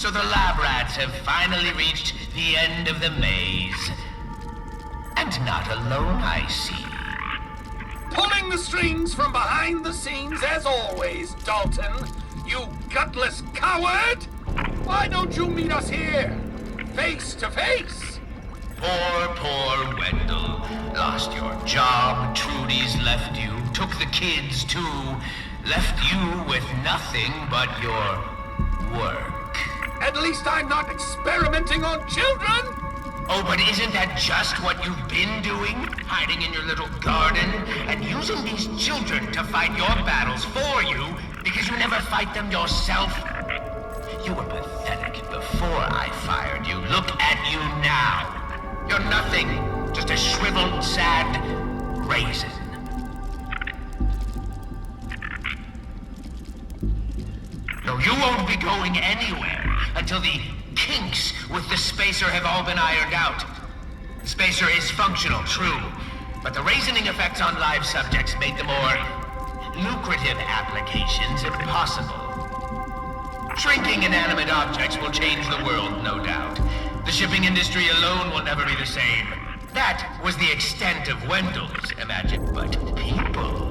So the lab rats have finally reached the end of the maze. And not alone, I see. Pulling the strings from behind the scenes as always, Dalton. You gutless coward! Why don't you meet us here? Face to face! Poor Wendell. Lost your job, Trudy's left you, took the kids too, left you with nothing but your work. At least I'm not experimenting on children! Oh, but isn't that just what you've been doing? Hiding in your little garden and using these children to fight your battles for you because you never fight them yourself? You were pathetic before I fired you. Look at you now. You're nothing. Just a shriveled, sad raisin. No, you won't be going anywhere until the kinks with the spacer have all been ironed out. The spacer is functional, true, but the raisoning effects on live subjects made the more lucrative applications impossible. Shrinking inanimate objects will change the world, no doubt. The shipping industry alone will never be the same. That was the extent of Wendell's imagination. But people,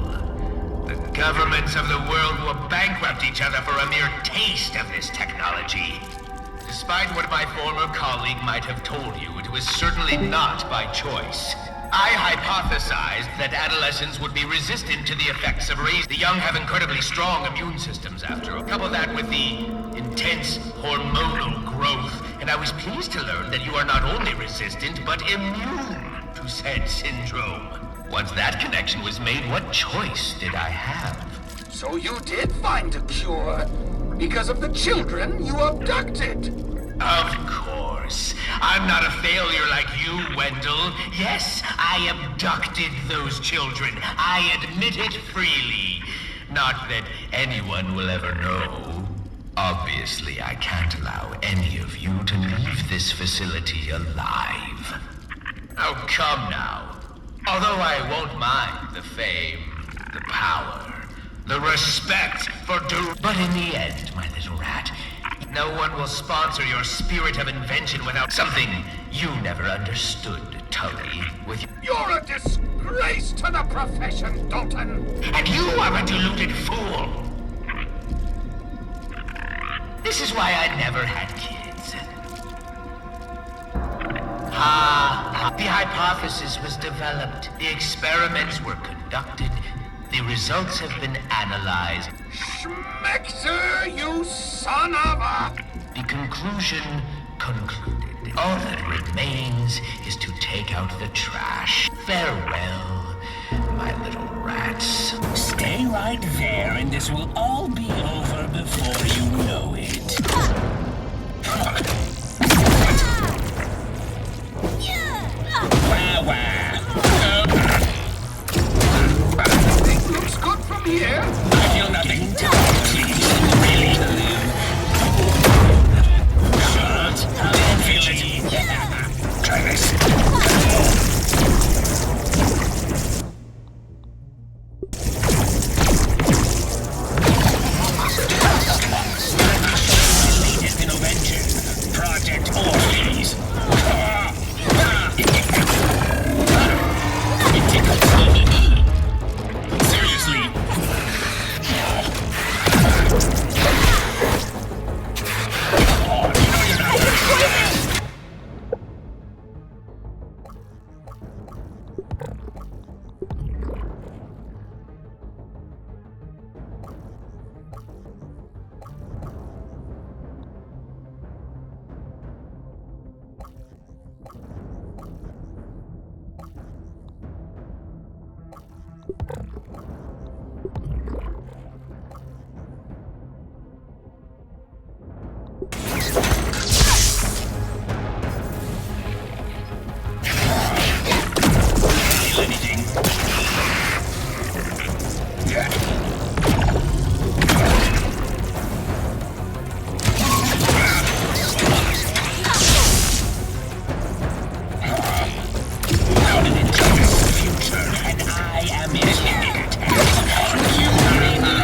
the governments of the world will bankrupt each other for a mere taste of this technology. Despite what my former colleague might have told you, it was certainly not by choice. I hypothesized that adolescents would be resistant to the effects of raising. The young have incredibly strong immune systems, after all. Couple that with the intense hormonal growth, and I was pleased to learn that you are not only resistant, but immune to said syndrome. Once that connection was made, what choice did I have? So you did find a cure because of the children you abducted. Of course. I'm not a failure like you, Wendell. Yes, I abducted those children. I admit it freely. Not that anyone will ever know. Obviously, I can't allow any of you to leave this facility alive. Oh, come now. Although I won't mind the fame, the power, the respect for but in the end, my little rat, no one will sponsor your spirit of invention without something you never understood, Tully, with You're a disgrace to the profession, Dalton! And you are a deluded fool! This is why I never had kids. The hypothesis was developed, the experiments were conducted, the results have been analyzed. Schmector, you son of a... The conclusion concluded. All that remains is to take out the trash. Farewell, my little rats. Stay right there and this will all be over before you know it. Wah, wah. It looks good from here. I feel nothing. Please, really live. Shut. I don't feel it. Try this. Latest innovation. Project Orpheus. It tickles me. Seriously. And I am intending to attack on human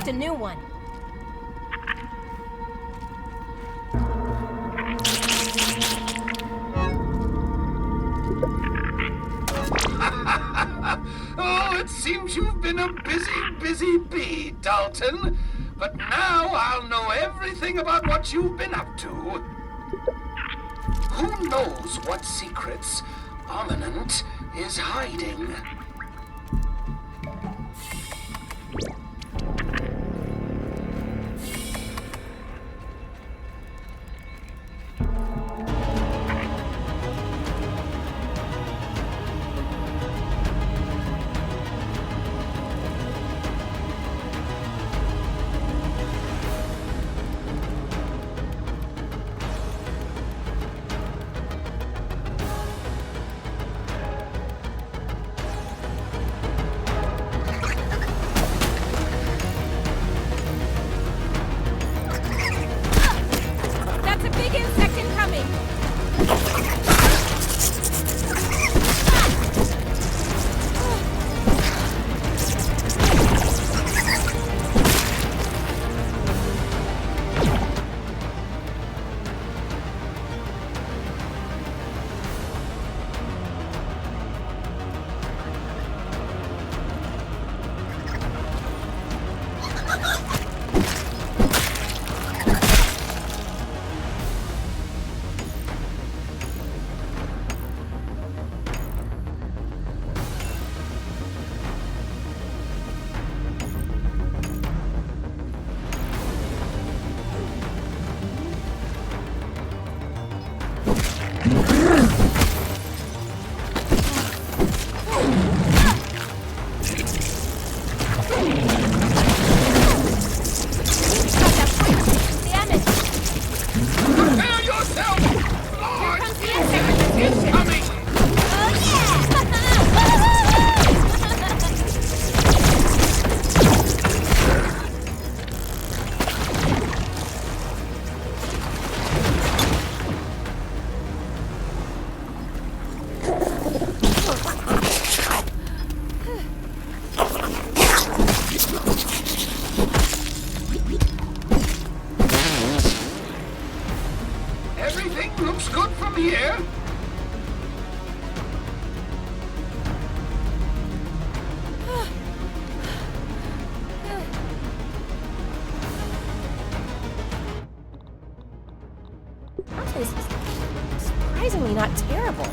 craft a new one. Oh, it seems you've been a busy bee, Dalton. But now I'll know everything about what you've been up to. Who knows what secrets Ominent is hiding? Surprisingly not terrible.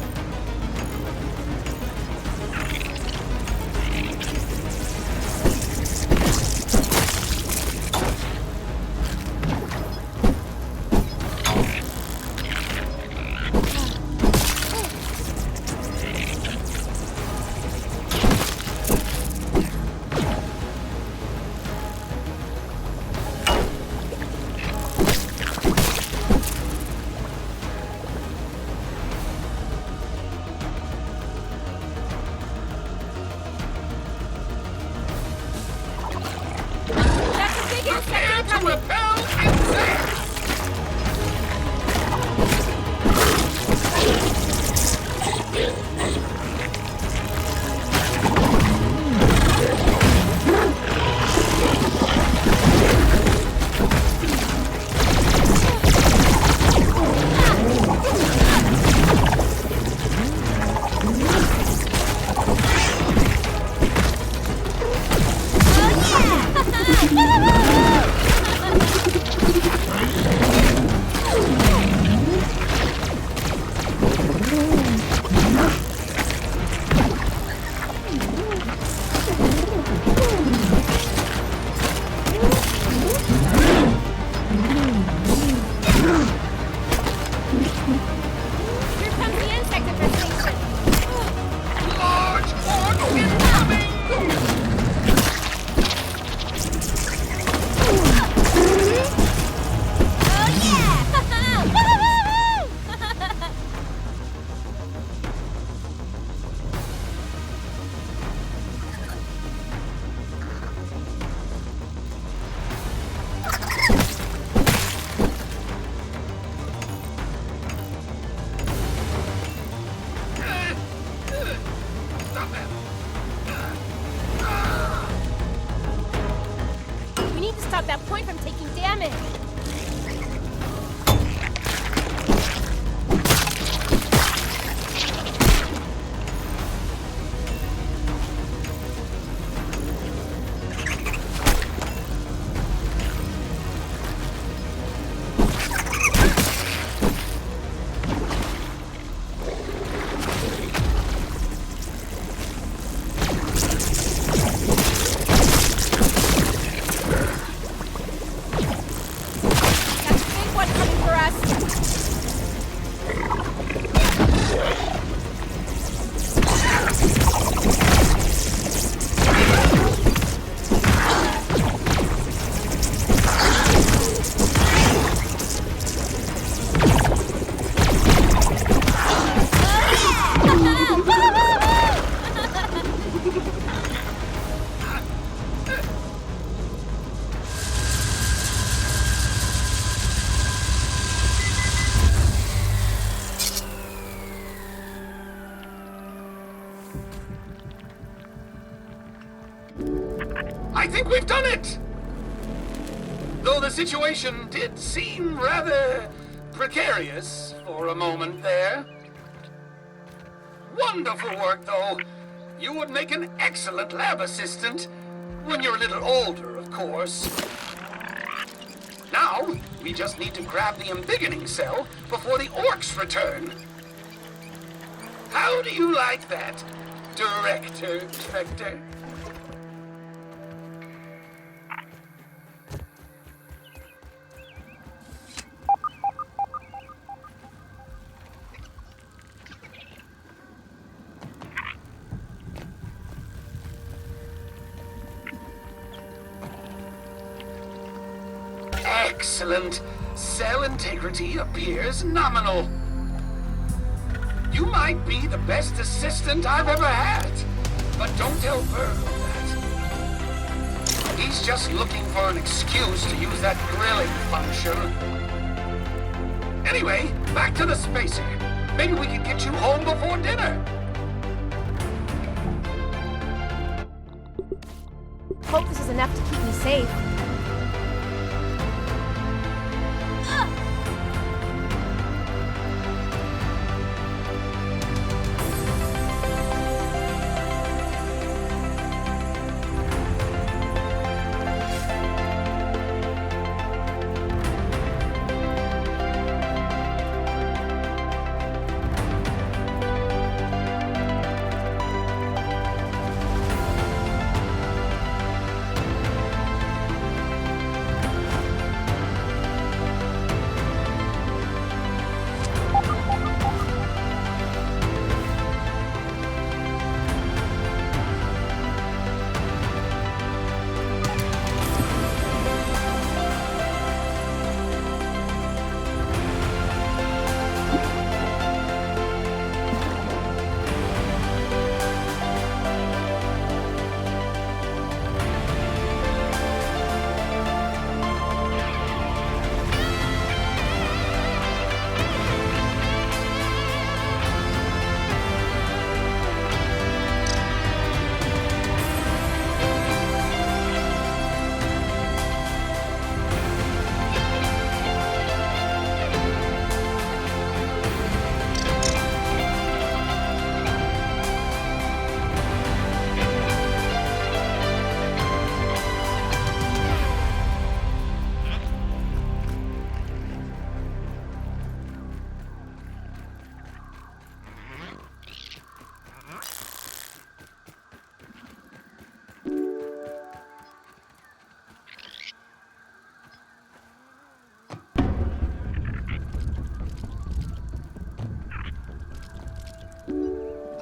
that point from taking damage. I think we've done it! Though the situation did seem rather precarious for a moment there. Wonderful work, though. You would make an excellent lab assistant. When you're a little older, of course. Now, we just need to grab the embiggening cell before the orcs return. How do you like that, Director Schmector? Excellent. Cell integrity appears nominal. You might be the best assistant I've ever had, but don't tell Virgil that. He's just looking for an excuse to use that grilling function. Anyway, back to the spacer. Maybe we can get you home before dinner. Hope this is enough to keep me safe.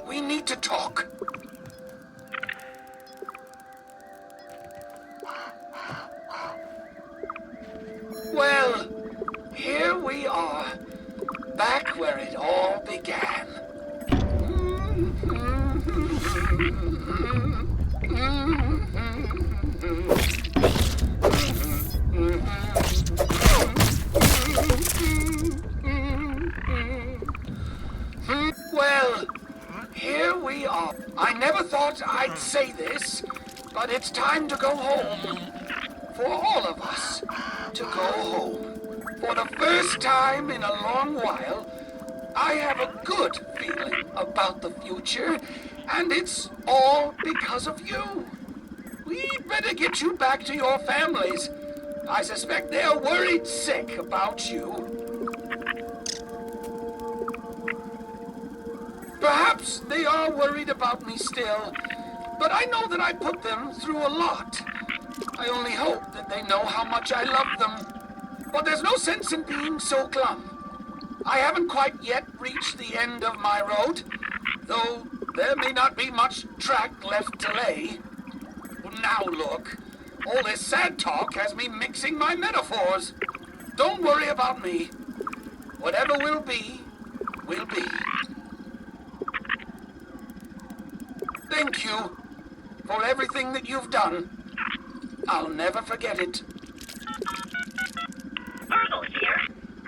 We need to talk. Well, here we are, back where it all began. Well, here we are. I never thought I'd say this, but it's time to go home. for all of us to go home. For the first time in a long while, I have a good feeling about the future, and it's all because of you. We'd better get you back to your families. I suspect they're worried sick about you. Perhaps they are worried about me still, but I know that I put them through a lot. I only hope that they know how much I love them. But there's no sense in being so glum. I haven't quite yet reached the end of my road, though there may not be much track left to lay. Now look, all this sad talk has me mixing my metaphors. Don't worry about me. Whatever will be, will be. Thank you for everything that you've done. I'll never forget it. Virgo is here.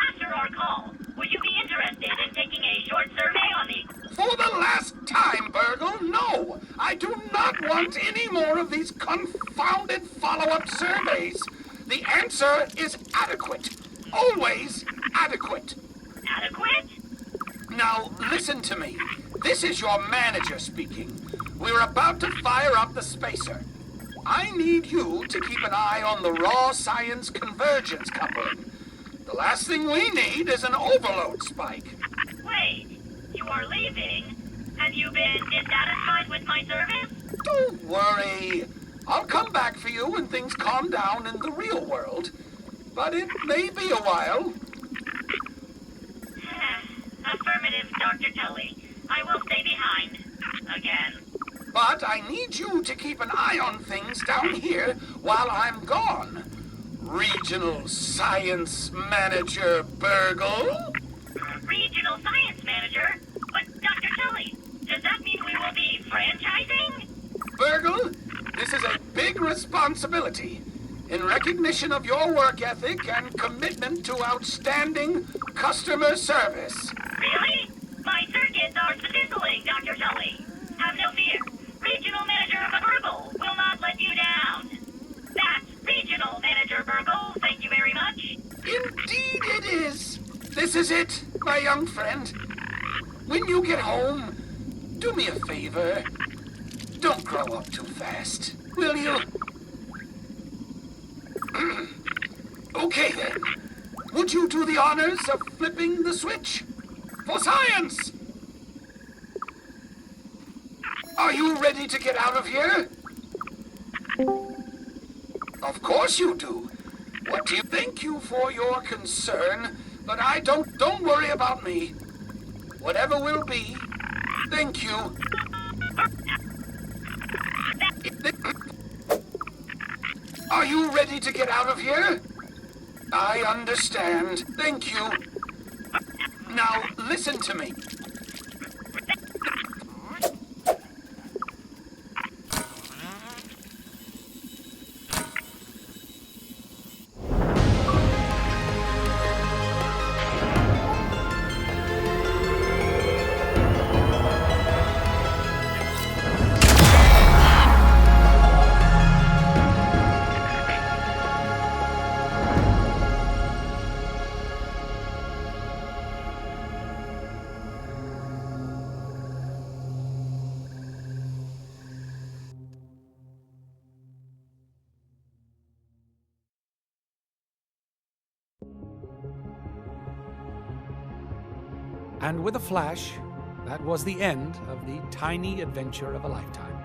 After our call, would you be interested in taking a short survey on the... For the last time, Burgle, no! I do not want any more of these confounded follow-up surveys. The answer is adequate. Always adequate. Adequate? Now, listen to me. This is your manager speaking. We're about to fire up the spacer. I need you to keep an eye on the raw science convergence coupling. The last thing we need is an overload spike. Wait, you are leaving? Have you been dissatisfied with my service? Don't worry. I'll come back for you when things calm down in the real world. But it may be a while. Affirmative, Dr. Tully. I will stay behind. Again. But I need you to keep an eye on things down here while I'm gone. Regional Science Manager Burgle? Regional Science Manager? But, Dr. Tully, does that mean we will be franchising? Burgle, this is a big responsibility. In recognition of your work ethic and commitment to outstanding customer service. Really? My circuits are sizzling, Dr. Tully. Have no fear. Regional Manager Burgle will not let you down. That's Regional Manager Burgle. Thank you very much. Indeed it is. This is it, my young friend. When you get home, do me a favor. Don't grow up too fast, will you? Okay then. Would you do the honors of flipping the switch? For science! Are you ready to get out of here? Of course you do. What do you think? You for your concern, but don't worry about me. Whatever will be, thank you. Are you ready to get out of here? I understand. Thank you. Now, listen to me. And with a flash, that was the end of the tiny adventure of a lifetime.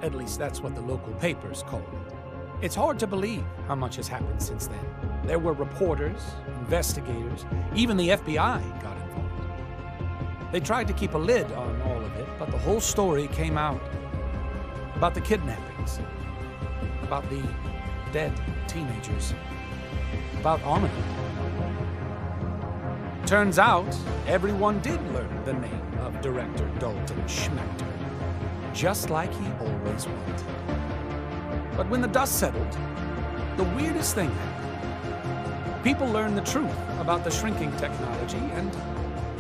At least that's what the local papers call it. It's hard to believe how much has happened since then. There were reporters, investigators, even the FBI got involved. They tried to keep a lid on all of it, but the whole story came out. About the kidnappings, about the dead teenagers, about Armand. Turns out, everyone did learn the name of Director Dalton Schmector, just like he always would. But when the dust settled, the weirdest thing happened. People learned the truth about the shrinking technology and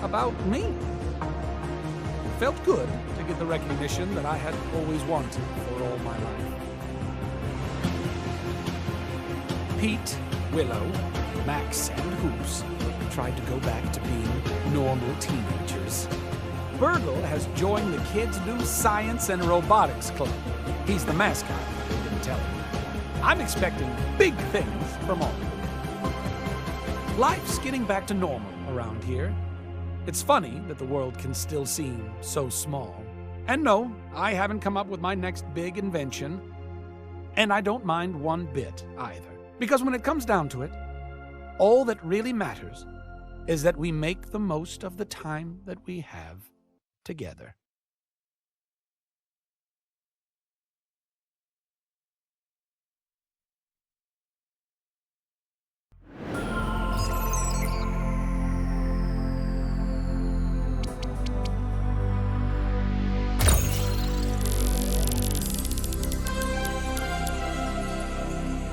about me. It felt good to get the recognition that I had always wanted for all my life. Pete, Willow, Max, and Hoops tried to go back to being normal teenagers. Burgle has joined the kids' new science and robotics club. He's the mascot, if I didn't tell you. I'm expecting big things from all of them. Life's getting back to normal around here. It's funny that the world can still seem so small. And no, I haven't come up with my next big invention. And I don't mind one bit either. Because when it comes down to it, all that really matters is that we make the most of the time that we have together.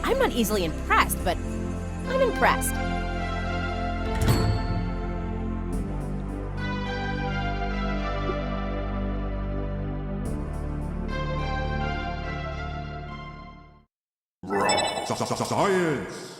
I'm not easily impressed, but I'm impressed. Science!